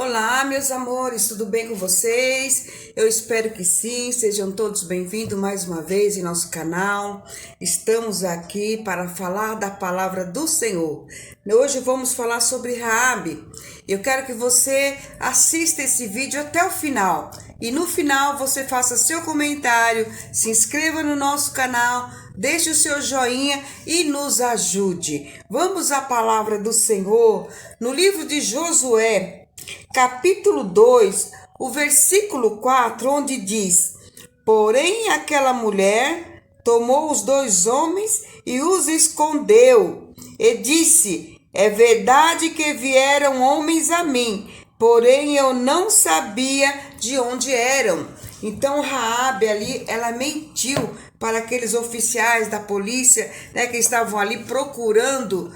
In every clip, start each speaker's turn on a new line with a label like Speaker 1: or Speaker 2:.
Speaker 1: Olá, meus amores, tudo bem com vocês? Eu espero que sim, sejam todos bem-vindos mais uma vez em nosso canal. Estamos aqui para falar da palavra do Senhor. Hoje vamos falar sobre Raabe. Eu quero que você assista esse vídeo até o final. E no final você faça seu comentário, se inscreva no nosso canal, deixe o seu joinha e nos ajude. Vamos à palavra do Senhor no livro de Josué, capítulo 2, o versículo 4, onde diz: Porém aquela mulher tomou os dois homens e os escondeu, e disse: É verdade que vieram homens a mim, porém eu não sabia de onde eram. Então Raabe ali, ela mentiu para aqueles oficiais da polícia, né, que estavam ali procurando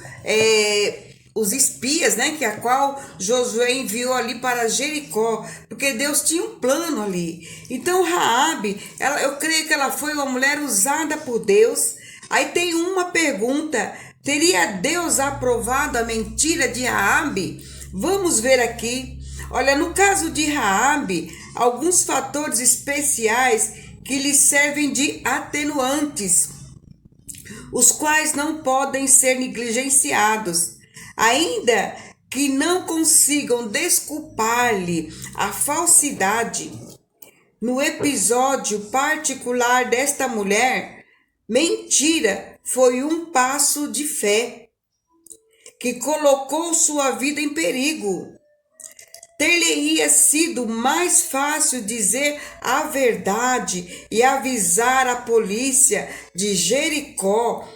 Speaker 1: os espias, né, que a qual Josué enviou ali para Jericó, porque Deus tinha um plano ali. Então Raabe, eu creio que ela foi uma mulher usada por Deus. Aí tem uma pergunta: teria Deus aprovado a mentira de Raabe? Vamos ver aqui. Olha, no caso de Raabe, alguns fatores especiais que lhe servem de atenuantes, os quais não podem ser negligenciados. Ainda que não consigam desculpar-lhe a falsidade, no episódio particular desta mulher, mentira foi um passo de fé que colocou sua vida em perigo. Ter-lhe-ia sido mais fácil dizer a verdade e avisar a polícia de Jericó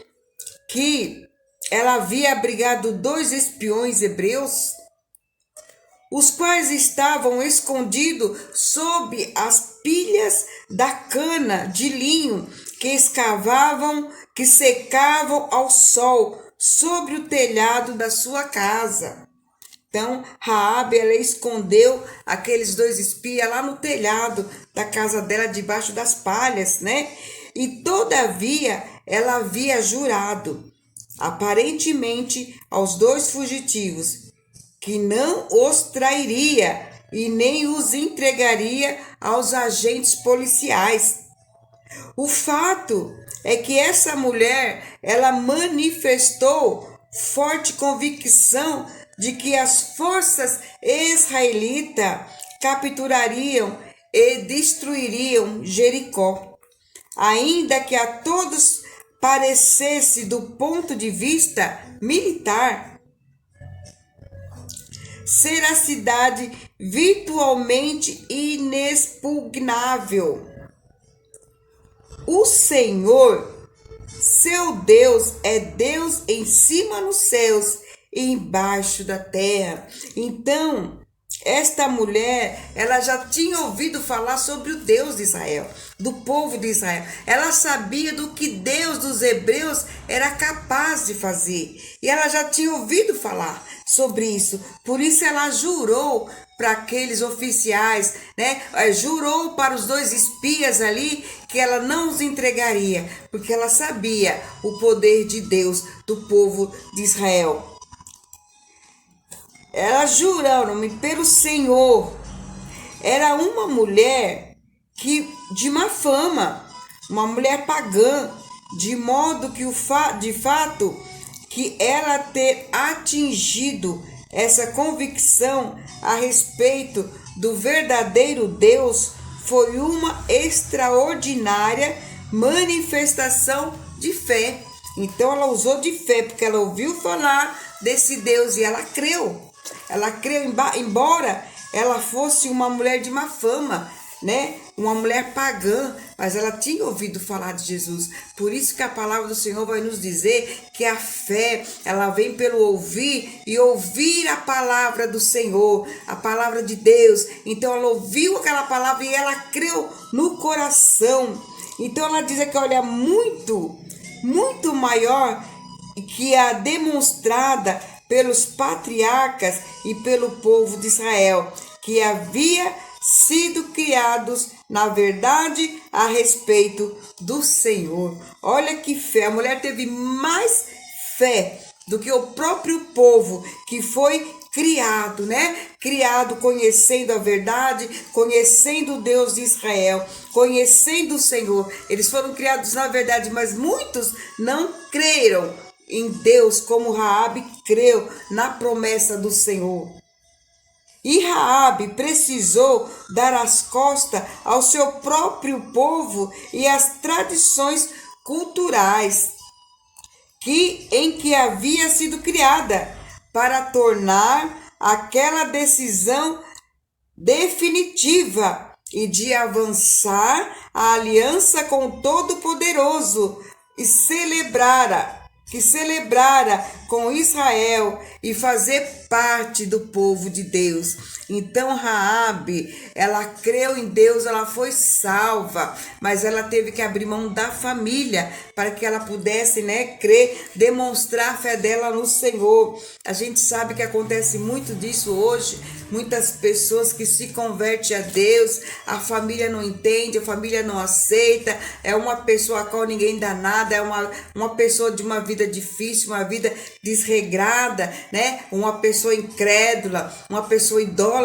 Speaker 1: que ela havia abrigado dois espiões hebreus, os quais estavam escondidos sob as pilhas da cana de linho que escavavam, que secavam ao sol sobre o telhado da sua casa. Então, Raabe, ela escondeu aqueles dois espias lá no telhado da casa dela, debaixo das palhas, né? E todavia, ela havia jurado, aparentemente, aos dois fugitivos, que não os trairia e nem os entregaria aos agentes policiais. O fato é que essa mulher, ela manifestou forte convicção de que as forças israelitas capturariam e destruiriam Jericó, ainda que a todos parecesse, do ponto de vista militar, ser a cidade virtualmente inexpugnável. O Senhor, seu Deus, é Deus em cima nos céus e embaixo da terra. Então, esta mulher, ela já tinha ouvido falar sobre o Deus de Israel, do povo de Israel. Ela sabia do que Deus dos hebreus era capaz de fazer. E ela já tinha ouvido falar sobre isso. Por isso ela jurou para aqueles oficiais, né? Jurou para os dois espias ali que ela não os entregaria, porque ela sabia o poder de Deus do povo de Israel. Ela jurou pelo Senhor. Era uma mulher de má fama, uma mulher pagã, de modo que de fato que ela ter atingido essa convicção a respeito do verdadeiro Deus foi uma extraordinária manifestação de fé. Então ela usou de fé, porque ela ouviu falar desse Deus e ela creu. Ela creu, embora ela fosse uma mulher de má fama, né? Uma mulher pagã, mas ela tinha ouvido falar de Jesus. Por isso que a palavra do Senhor vai nos dizer que a fé, ela vem pelo ouvir e ouvir a palavra do Senhor, a palavra de Deus. Então ela ouviu aquela palavra e ela creu no coração. Então ela diz que, olha, muito maior que a demonstrada pelos patriarcas e pelo povo de Israel, que havia sido criados na verdade a respeito do Senhor. Olha que fé, a mulher teve mais fé do que o próprio povo que foi criado, né? Criado conhecendo a verdade, conhecendo o Deus de Israel, conhecendo o Senhor. Eles foram criados na verdade, mas muitos não creram em Deus como Raabe creu na promessa do Senhor. E Raabe precisou dar as costas ao seu próprio povo e às tradições culturais em que havia sido criada, para tornar aquela decisão definitiva e de avançar a aliança com o Todo-Poderoso e que celebrara com Israel e fazer parte do povo de Deus. Então Raabe, ela creu em Deus, ela foi salva, mas ela teve que abrir mão da família para que ela pudesse, crer, demonstrar a fé dela no Senhor. A gente sabe que acontece muito disso hoje, muitas pessoas que se convertem a Deus, a família não entende, a família não aceita, é uma pessoa a qual ninguém dá nada, é uma pessoa de uma vida difícil, uma vida desregrada, uma pessoa incrédula, uma pessoa idólatra.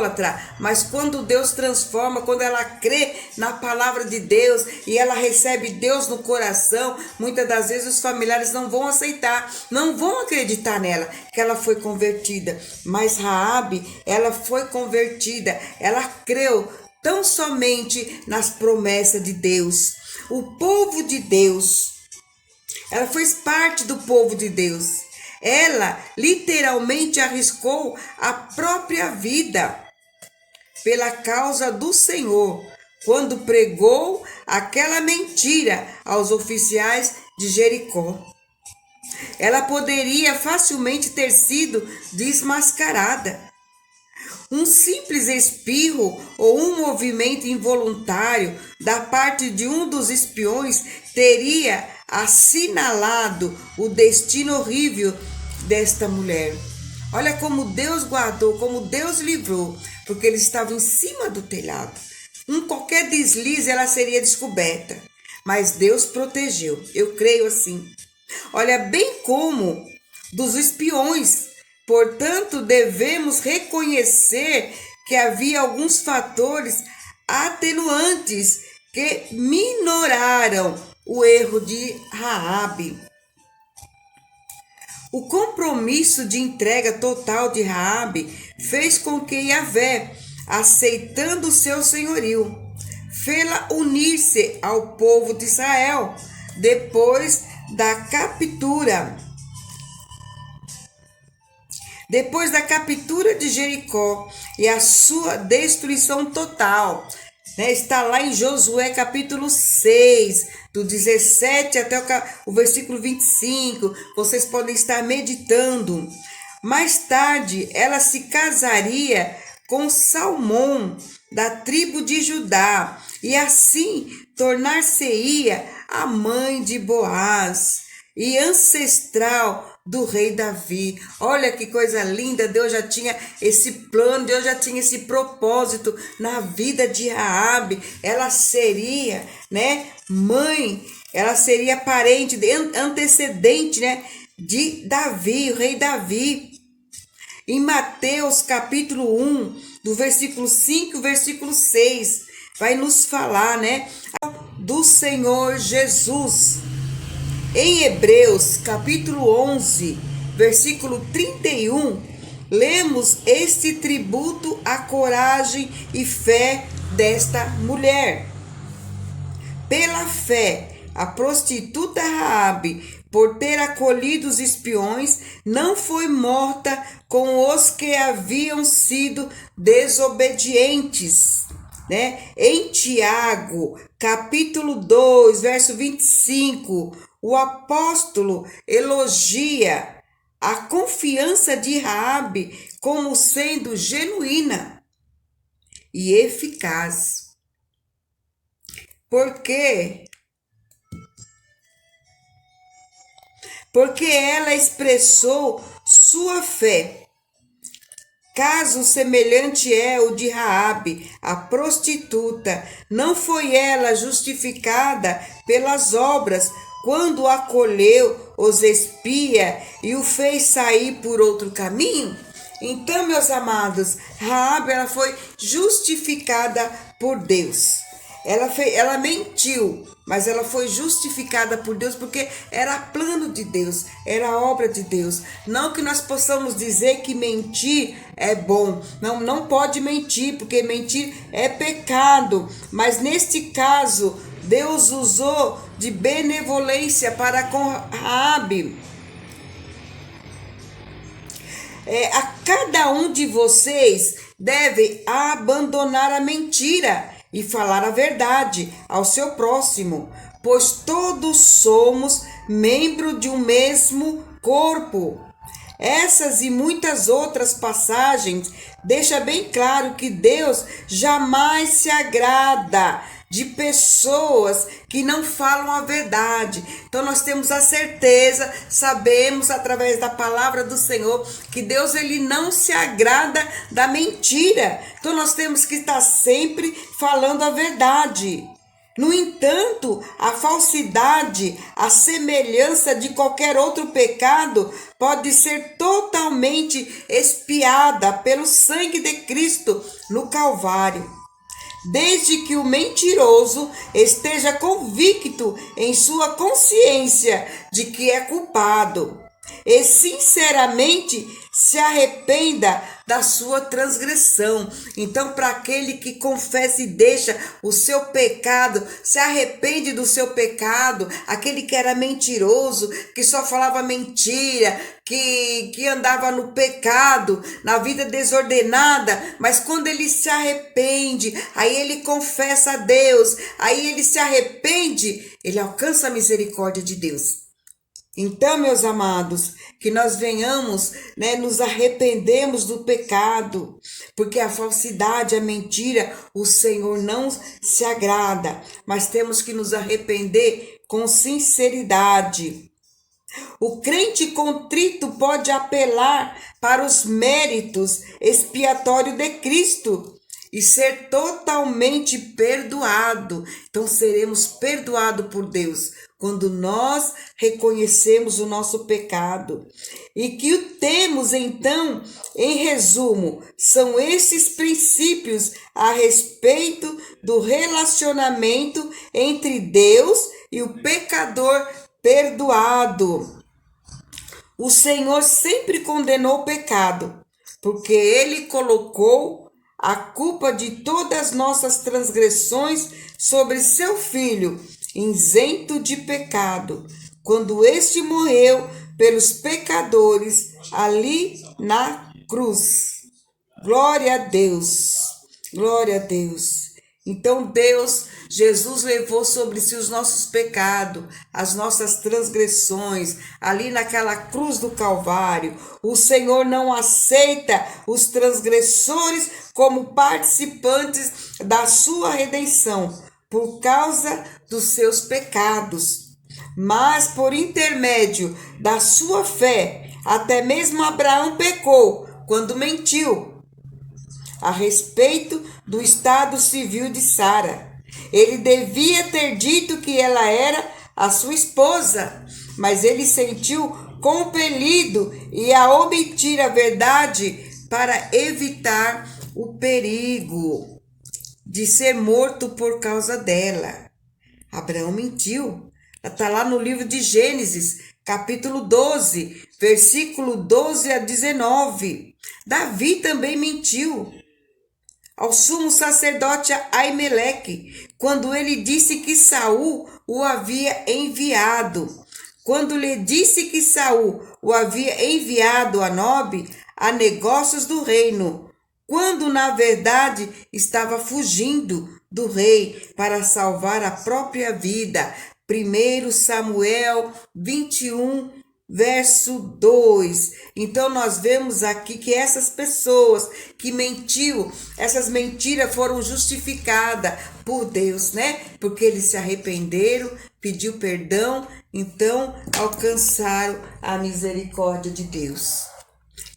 Speaker 1: Mas quando Deus transforma, quando ela crê na palavra de Deus e ela recebe Deus no coração, muitas das vezes os familiares não vão aceitar, não vão acreditar nela, que ela foi convertida. Mas Raabe, ela foi convertida, ela creu tão somente nas promessas de Deus. O povo de Deus, ela fez parte do povo de Deus. Ela literalmente arriscou a própria vida pela causa do Senhor, quando pregou aquela mentira aos oficiais de Jericó. Ela poderia facilmente ter sido desmascarada. Um simples espirro ou um movimento involuntário da parte de um dos espiões teria assinalado o destino horrível desta mulher. Olha como Deus guardou, como Deus livrou, porque eles estavam em cima do telhado. Qualquer deslize ela seria descoberta, mas Deus protegeu. Eu creio assim. Olha, bem como dos espiões. Portanto, devemos reconhecer que havia alguns fatores atenuantes que minoraram o erro de Raabe. O compromisso de entrega total de Raabe fez com que Yahvé, aceitando o seu senhorio, fê-la unir-se ao povo de Israel depois da captura de Jericó e a sua destruição total. Está lá em Josué capítulo 6, do 17 até o versículo 25. Vocês podem estar meditando. Mais tarde, ela se casaria com Salmão, da tribo de Judá, e assim tornar-se-ia a mãe de Boaz e ancestral do rei Davi. Olha que coisa linda, Deus já tinha esse plano, Deus já tinha esse propósito na vida de Raabe. Ela seria, mãe, ela seria parente, antecedente, de Davi, o rei Davi. Em Mateus capítulo 1, do versículo 5 e versículo 6, vai nos falar, do Senhor Jesus. Em Hebreus, capítulo 11, versículo 31, lemos este tributo à coragem e fé desta mulher. Pela fé, a prostituta Raabe, por ter acolhido os espiões, não foi morta com os que haviam sido desobedientes. Em Tiago, capítulo 2, verso 25, o apóstolo elogia a confiança de Raabe como sendo genuína e eficaz. Porque ela expressou sua fé. Caso semelhante é o de Raabe, a prostituta. Não foi ela justificada pelas obras quando acolheu os espias e o fez sair por outro caminho? Então, meus amados, Raabe, ela foi justificada por Deus. Ela mentiu, mas ela foi justificada por Deus porque era plano de Deus, era obra de Deus. Não que nós possamos dizer que mentir é bom. Não pode mentir, porque mentir é pecado. Mas neste caso, Deus usou de benevolência para com Raabe. A cada um de vocês deve abandonar a mentira e falar a verdade ao seu próximo, pois todos somos membros de um mesmo corpo. Essas e muitas outras passagens deixam bem claro que Deus jamais se agrada de pessoas que não falam a verdade. Então nós temos a certeza, sabemos através da palavra do Senhor que Deus ele não se agrada da mentira. Então nós temos que estar sempre falando a verdade. No entanto, a falsidade, a semelhança de qualquer outro pecado, pode ser totalmente expiada pelo sangue de Cristo no Calvário. Desde que o mentiroso esteja convicto em sua consciência de que é culpado e sinceramente se arrependa da sua transgressão. Então, para aquele que confessa e deixa o seu pecado, se arrepende do seu pecado, aquele que era mentiroso, que só falava mentira, que andava no pecado, na vida desordenada, mas quando ele se arrepende, aí ele confessa a Deus, aí ele se arrepende, ele alcança a misericórdia de Deus. Então, meus amados, que nós venhamos, nos arrependemos do pecado, porque a falsidade, a mentira, o Senhor não se agrada, mas temos que nos arrepender com sinceridade. O crente contrito pode apelar para os méritos expiatórios de Cristo e ser totalmente perdoado. Então seremos perdoados por Deus quando nós reconhecemos o nosso pecado. E que o temos então, em resumo, são esses princípios a respeito do relacionamento entre Deus e o pecador perdoado. O Senhor sempre condenou o pecado, porque Ele colocou a culpa de todas as nossas transgressões sobre seu Filho, isento de pecado, quando este morreu pelos pecadores ali na cruz. Glória a Deus, glória a Deus. Então Jesus levou sobre si os nossos pecados, as nossas transgressões, ali naquela cruz do Calvário. O Senhor não aceita os transgressores como participantes da sua redenção, por causa dos seus pecados. Mas por intermédio da sua fé, até mesmo Abraão pecou quando mentiu a respeito do estado civil de Sara. Ele devia ter dito que ela era a sua esposa, mas ele sentiu compelido a omitir a verdade para evitar o perigo de ser morto por causa dela. Abraão mentiu. Está lá no livro de Gênesis, capítulo 12, versículo 12 a 19. Davi também mentiu ao sumo sacerdote Aimeleque, quando ele disse que Saul o havia enviado. Quando lhe disse que Saul o havia enviado a Nobe a negócios do reino, quando na verdade estava fugindo do rei para salvar a própria vida. 1 Samuel 21, verso 2. Então nós vemos aqui que essas pessoas que mentiu, essas mentiras foram justificadas por Deus, Porque eles se arrependeram, pediu perdão, então alcançaram a misericórdia de Deus.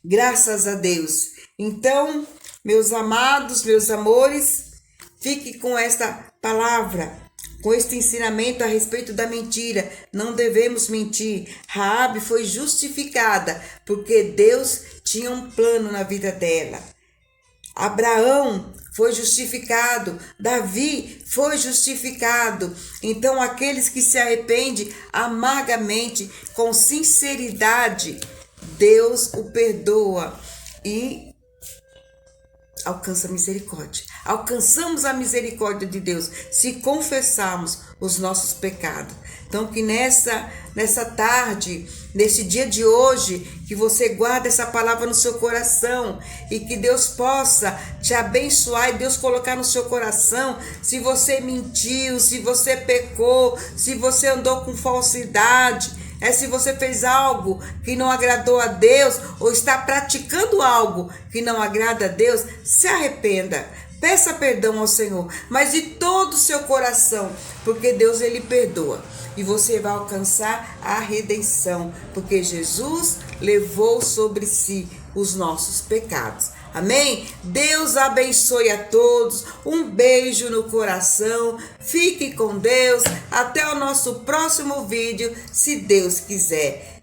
Speaker 1: Graças a Deus. Então, meus amados, meus amores, fique com esta palavra. com este ensinamento a respeito da mentira. Não devemos mentir. Raabe foi justificada porque Deus tinha um plano na vida dela. Abraão foi justificado, Davi foi justificado. Então, aqueles que se arrependem amargamente, com sinceridade, Deus o perdoa e alcança a misericórdia. Alcançamos a misericórdia de Deus se confessarmos os nossos pecados. Então, que nessa tarde, nesse dia de hoje, que você guarde essa palavra no seu coração e que Deus possa te abençoar e Deus colocar no seu coração. Se você mentiu, se você pecou, se você andou com falsidade, se você fez algo que não agradou a Deus ou está praticando algo que não agrada a Deus, se arrependa. Peça perdão ao Senhor, mas de todo o seu coração, porque Deus ele perdoa. E você vai alcançar a redenção, porque Jesus levou sobre si os nossos pecados. Amém? Deus abençoe a todos. Um beijo no coração. Fique com Deus. Até o nosso próximo vídeo, se Deus quiser.